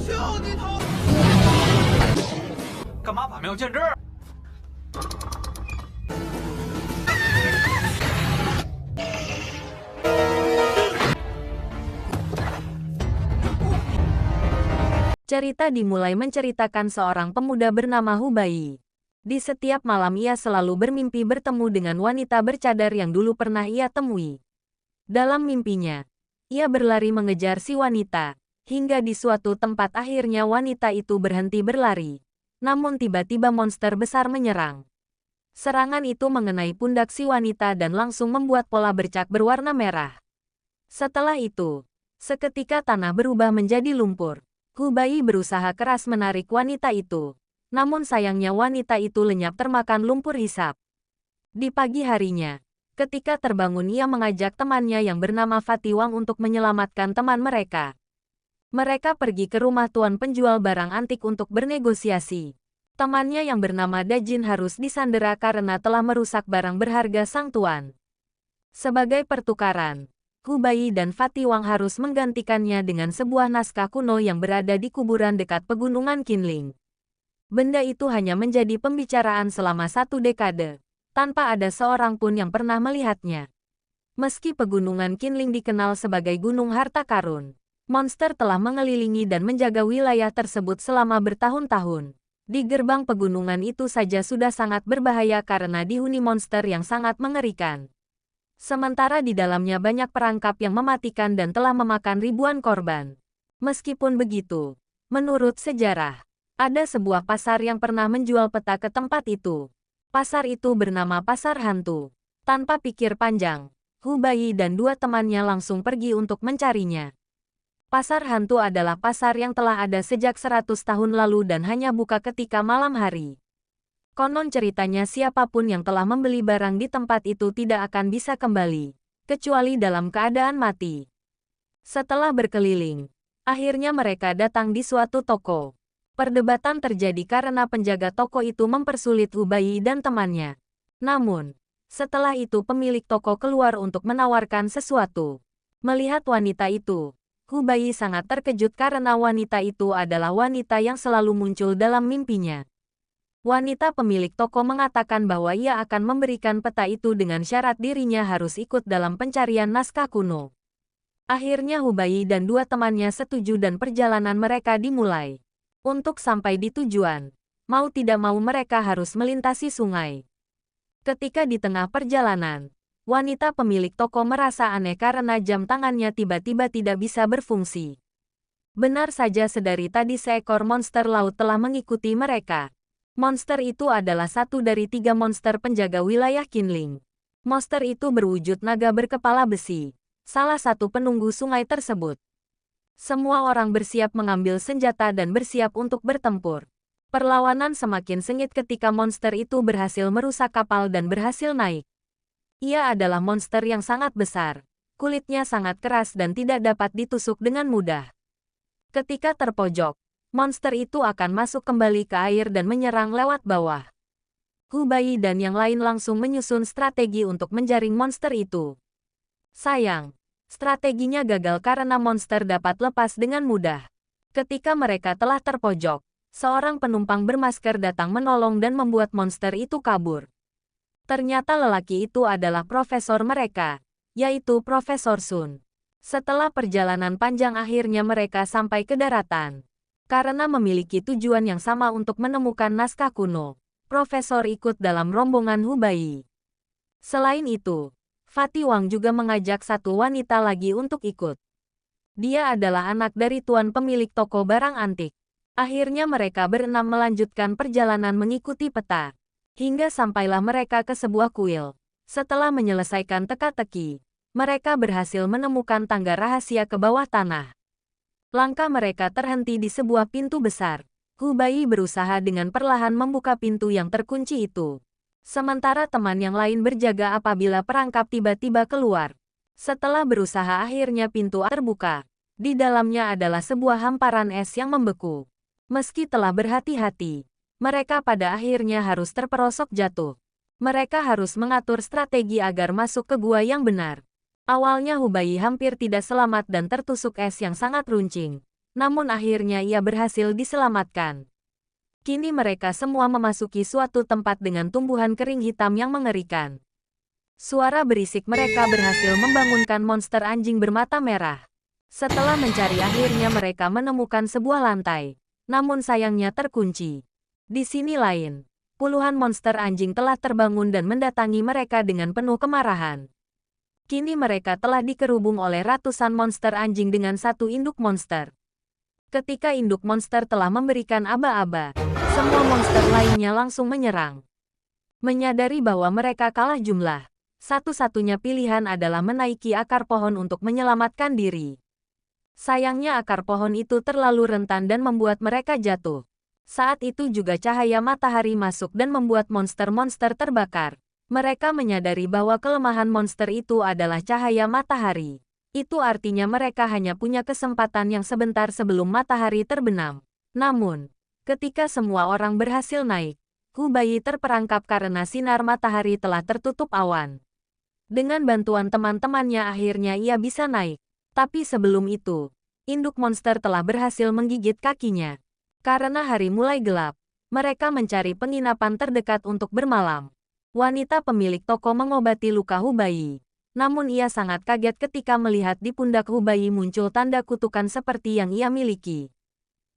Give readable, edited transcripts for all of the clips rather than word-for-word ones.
就你头！干嘛把庙建这儿？Cerita dimulai menceritakan seorang pemuda bernama Hubei. Di setiap malam ia selalu bermimpi bertemu dengan wanita bercadar yang dulu pernah ia temui. Dalam mimpinya, ia berlari mengejar si wanita, hingga di suatu tempat akhirnya wanita itu berhenti berlari. Namun tiba-tiba monster besar menyerang. Serangan itu mengenai pundak si wanita dan langsung membuat pola bercak berwarna merah. Setelah itu, seketika tanah berubah menjadi lumpur. Hubei berusaha keras menarik wanita itu. Namun sayangnya wanita itu lenyap termakan lumpur hisap. Di pagi harinya, ketika terbangun ia mengajak temannya yang bernama Fatiwang untuk menyelamatkan teman mereka. Mereka pergi ke rumah tuan penjual barang antik untuk bernegosiasi. Temannya yang bernama Dajin harus disandera karena telah merusak barang berharga sang tuan. Sebagai pertukaran, Hubei dan Fatiwang harus menggantikannya dengan sebuah naskah kuno yang berada di kuburan dekat pegunungan Qinling. Benda itu hanya menjadi pembicaraan selama 1 dekade, tanpa ada seorang pun yang pernah melihatnya. Meski pegunungan Qinling dikenal sebagai gunung harta karun, monster telah mengelilingi dan menjaga wilayah tersebut selama bertahun-tahun. Di gerbang pegunungan itu saja sudah sangat berbahaya karena dihuni monster yang sangat mengerikan. Sementara di dalamnya banyak perangkap yang mematikan dan telah memakan ribuan korban. Meskipun begitu, menurut sejarah, ada sebuah pasar yang pernah menjual peta ke tempat itu. Pasar itu bernama Pasar Hantu. Tanpa pikir panjang, Hubei dan 2 temannya langsung pergi untuk mencarinya. Pasar Hantu adalah pasar yang telah ada sejak 100 tahun lalu dan hanya buka ketika malam hari. Konon ceritanya siapapun yang telah membeli barang di tempat itu tidak akan bisa kembali, kecuali dalam keadaan mati. Setelah berkeliling, akhirnya mereka datang di suatu toko. Perdebatan terjadi karena penjaga toko itu mempersulit Hubei dan temannya. Namun, setelah itu pemilik toko keluar untuk menawarkan sesuatu. Melihat wanita itu, Hubei sangat terkejut karena wanita itu adalah wanita yang selalu muncul dalam mimpinya. Wanita pemilik toko mengatakan bahwa ia akan memberikan peta itu dengan syarat dirinya harus ikut dalam pencarian naskah kuno. Akhirnya Hubei dan 2 temannya setuju dan perjalanan mereka dimulai. Untuk sampai di tujuan, mau tidak mau mereka harus melintasi sungai. Ketika di tengah perjalanan, wanita pemilik toko merasa aneh karena jam tangannya tiba-tiba tidak bisa berfungsi. Benar saja sedari tadi seekor monster laut telah mengikuti mereka. Monster itu adalah satu dari 3 monster penjaga wilayah Qinling. Monster itu berwujud naga berkepala besi, salah satu penunggu sungai tersebut. Semua orang bersiap mengambil senjata dan bersiap untuk bertempur. Perlawanan semakin sengit ketika monster itu berhasil merusak kapal dan berhasil naik. Ia adalah monster yang sangat besar. Kulitnya sangat keras dan tidak dapat ditusuk dengan mudah. Ketika terpojok, monster itu akan masuk kembali ke air dan menyerang lewat bawah. Hubei dan yang lain langsung menyusun strategi untuk menjaring monster itu. Sayang, strateginya gagal karena monster dapat lepas dengan mudah. Ketika mereka telah terpojok, seorang penumpang bermasker datang menolong dan membuat monster itu kabur. Ternyata lelaki itu adalah profesor mereka, yaitu Profesor Sun. Setelah perjalanan panjang akhirnya mereka sampai ke daratan. Karena memiliki tujuan yang sama untuk menemukan naskah kuno, Profesor ikut dalam rombongan Hubei. Selain itu, Fatiwang juga mengajak satu wanita lagi untuk ikut. Dia adalah anak dari tuan pemilik toko barang antik. Akhirnya mereka berenam melanjutkan perjalanan mengikuti peta. Hingga sampailah mereka ke sebuah kuil. Setelah menyelesaikan teka-teki, mereka berhasil menemukan tangga rahasia ke bawah tanah. Langkah mereka terhenti di sebuah pintu besar. Hubei berusaha dengan perlahan membuka pintu yang terkunci itu. Sementara teman yang lain berjaga apabila perangkap tiba-tiba keluar. Setelah berusaha akhirnya pintu terbuka. Di dalamnya adalah sebuah hamparan es yang membeku. Meski telah berhati-hati, mereka pada akhirnya harus terperosok jatuh. Mereka harus mengatur strategi agar masuk ke gua yang benar. Awalnya Hubei hampir tidak selamat dan tertusuk es yang sangat runcing. Namun akhirnya ia berhasil diselamatkan. Kini mereka semua memasuki suatu tempat dengan tumbuhan kering hitam yang mengerikan. Suara berisik mereka berhasil membangunkan monster anjing bermata merah. Setelah mencari akhirnya mereka menemukan sebuah lantai. Namun sayangnya terkunci. Di sini lain, puluhan monster anjing telah terbangun dan mendatangi mereka dengan penuh kemarahan. Kini mereka telah dikerubung oleh ratusan monster anjing dengan satu induk monster. Ketika induk monster telah memberikan aba-aba, semua monster lainnya langsung menyerang. Menyadari bahwa mereka kalah jumlah, satu-satunya pilihan adalah menaiki akar pohon untuk menyelamatkan diri. Sayangnya akar pohon itu terlalu rentan dan membuat mereka jatuh. Saat itu juga cahaya matahari masuk dan membuat monster-monster terbakar. Mereka menyadari bahwa kelemahan monster itu adalah cahaya matahari. Itu artinya mereka hanya punya kesempatan yang sebentar sebelum matahari terbenam. Namun, ketika semua orang berhasil naik, Hubai terperangkap karena sinar matahari telah tertutup awan. Dengan bantuan teman-temannya akhirnya ia bisa naik. Tapi sebelum itu, induk monster telah berhasil menggigit kakinya. Karena hari mulai gelap, mereka mencari penginapan terdekat untuk bermalam. Wanita pemilik toko mengobati luka Hubai. Namun ia sangat kaget ketika melihat di pundak Hubai muncul tanda kutukan seperti yang ia miliki.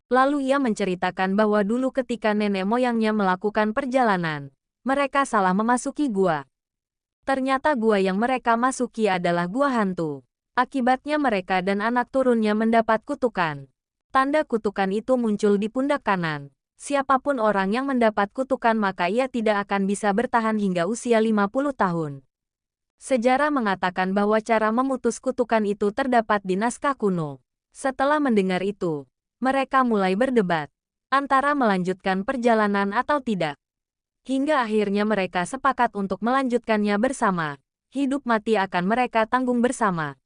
Lalu ia menceritakan bahwa dulu ketika nenek moyangnya melakukan perjalanan, mereka salah memasuki gua. Ternyata gua yang mereka masuki adalah gua hantu. Akibatnya mereka dan anak turunnya mendapat kutukan. Tanda kutukan itu muncul di pundak kanan. Siapapun orang yang mendapat kutukan maka ia tidak akan bisa bertahan hingga usia 50 tahun. Sejarah mengatakan bahwa cara memutus kutukan itu terdapat di naskah kuno. Setelah mendengar itu, mereka mulai berdebat antara melanjutkan perjalanan atau tidak. Hingga akhirnya mereka sepakat untuk melanjutkannya bersama. Hidup mati akan mereka tanggung bersama.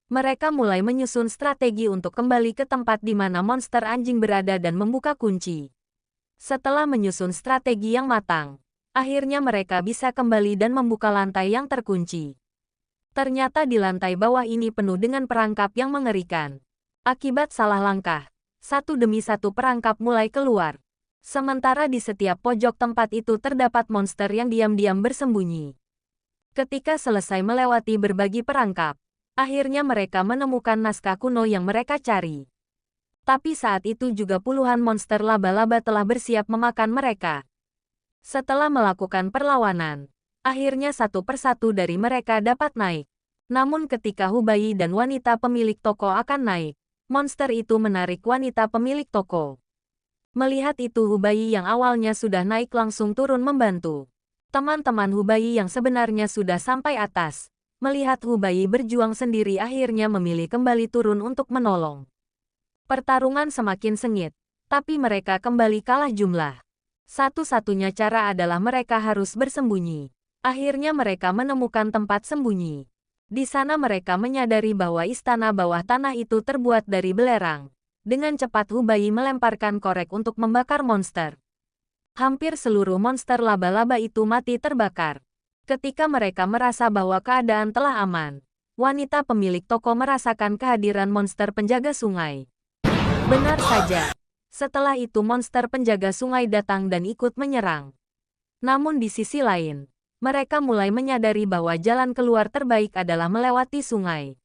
Mereka mulai menyusun strategi untuk kembali ke tempat di mana monster anjing berada dan membuka kunci. Setelah menyusun strategi yang matang, akhirnya mereka bisa kembali dan membuka lantai yang terkunci. Ternyata di lantai bawah ini penuh dengan perangkap yang mengerikan. Akibat salah langkah, satu demi satu perangkap mulai keluar. Sementara di setiap pojok tempat itu terdapat monster yang diam-diam bersembunyi. Ketika selesai melewati berbagi perangkap, akhirnya mereka menemukan naskah kuno yang mereka cari. Tapi saat itu juga puluhan monster laba-laba telah bersiap memakan mereka. Setelah melakukan perlawanan, akhirnya satu persatu dari mereka dapat naik. Namun ketika Hubai dan wanita pemilik toko akan naik, monster itu menarik wanita pemilik toko. Melihat itu Hubai yang awalnya sudah naik langsung turun membantu. Teman-teman Hubai yang sebenarnya sudah sampai atas, melihat Hubai berjuang sendiri akhirnya memilih kembali turun untuk menolong. Pertarungan semakin sengit, tapi mereka kembali kalah jumlah. Satu-satunya cara adalah mereka harus bersembunyi. Akhirnya mereka menemukan tempat sembunyi. Di sana mereka menyadari bahwa istana bawah tanah itu terbuat dari belerang. Dengan cepat Hubai melemparkan korek untuk membakar monster. Hampir seluruh monster laba-laba itu mati terbakar. Ketika mereka merasa bahwa keadaan telah aman, wanita pemilik toko merasakan kehadiran monster penjaga sungai. Benar saja. Setelah itu monster penjaga sungai datang dan ikut menyerang. Namun di sisi lain, mereka mulai menyadari bahwa jalan keluar terbaik adalah melewati sungai.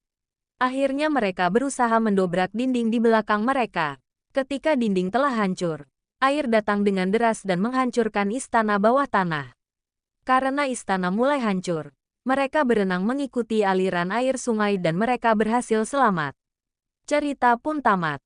Akhirnya mereka berusaha mendobrak dinding di belakang mereka. Ketika dinding telah hancur, air datang dengan deras dan menghancurkan istana bawah tanah. Karena istana mulai hancur, mereka berenang mengikuti aliran air sungai dan mereka berhasil selamat. Cerita pun tamat.